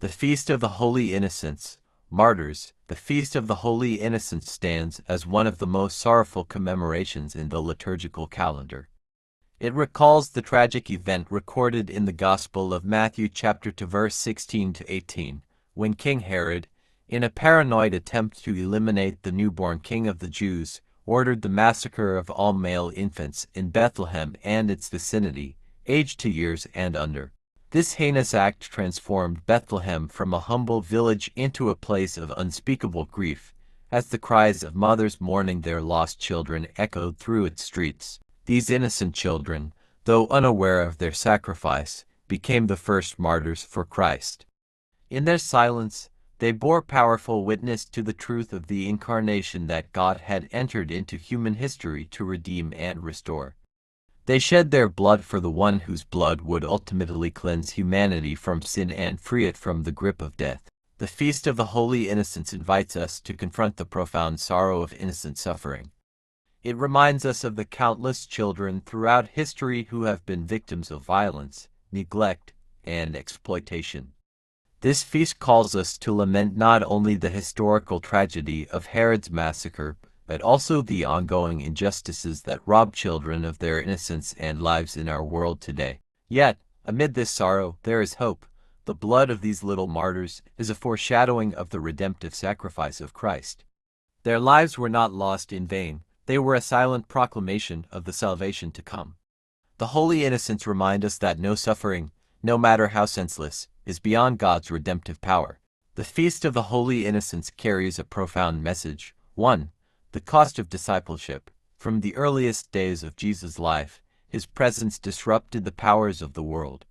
The Feast of the Holy Innocents, Martyrs. The Feast of the Holy Innocents stands as one of the most sorrowful commemorations in the liturgical calendar. It recalls the tragic event recorded in the Gospel of Matthew chapter 2 verse 16 to 18, when King Herod, in a paranoid attempt to eliminate the newborn king of the Jews, ordered the massacre of all male infants in Bethlehem and its vicinity, aged 2 years and under. This heinous act transformed Bethlehem from a humble village into a place of unspeakable grief, as the cries of mothers mourning their lost children echoed through its streets. These innocent children, though unaware of their sacrifice, became the first martyrs for Christ. In their silence, they bore powerful witness to the truth of the incarnation, that God had entered into human history to redeem and restore. They shed their blood for the one whose blood would ultimately cleanse humanity from sin and free it from the grip of death. The Feast of the Holy Innocents invites us to confront the profound sorrow of innocent suffering. It reminds us of the countless children throughout history who have been victims of violence, neglect, and exploitation. This feast calls us to lament not only the historical tragedy of Herod's massacre, but also the ongoing injustices that rob children of their innocence and lives in our world today. Yet, amid this sorrow, there is hope. The blood of these little martyrs is a foreshadowing of the redemptive sacrifice of Christ. Their lives were not lost in vain. They were a silent proclamation of the salvation to come. The Holy Innocents remind us that no suffering, no matter how senseless, is beyond God's redemptive power. The Feast of the Holy Innocents carries a profound message. 1. The cost of discipleship. From the earliest days of Jesus' life, his presence disrupted the powers of the world.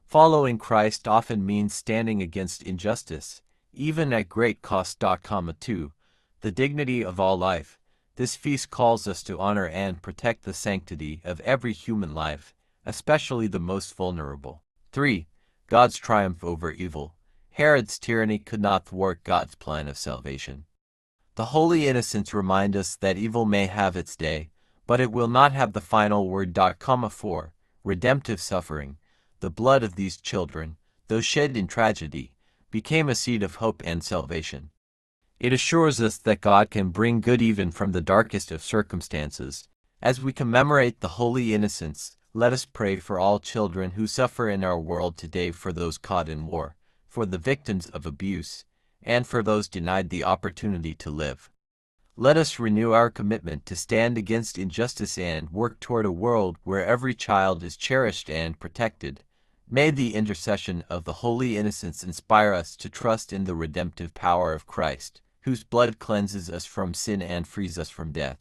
Following Christ often means standing against injustice, even at great cost. 2. The dignity of all life. This feast calls us to honor and protect the sanctity of every human life, especially the most vulnerable. 3. God's triumph over evil. Herod's tyranny could not thwart God's plan of salvation. The Holy Innocents remind us that evil may have its day, but it will not have the final word. 4. Redemptive suffering. The blood of these children, though shed in tragedy, became a seed of hope and salvation. It assures us that God can bring good even from the darkest of circumstances. As we commemorate the Holy Innocents, let us pray for all children who suffer in our world today, for those caught in war, for the victims of abuse, and for those denied the opportunity to live. Let us renew our commitment to stand against injustice and work toward a world where every child is cherished and protected. May the intercession of the Holy Innocents inspire us to trust in the redemptive power of Christ, whose blood cleanses us from sin and frees us from death.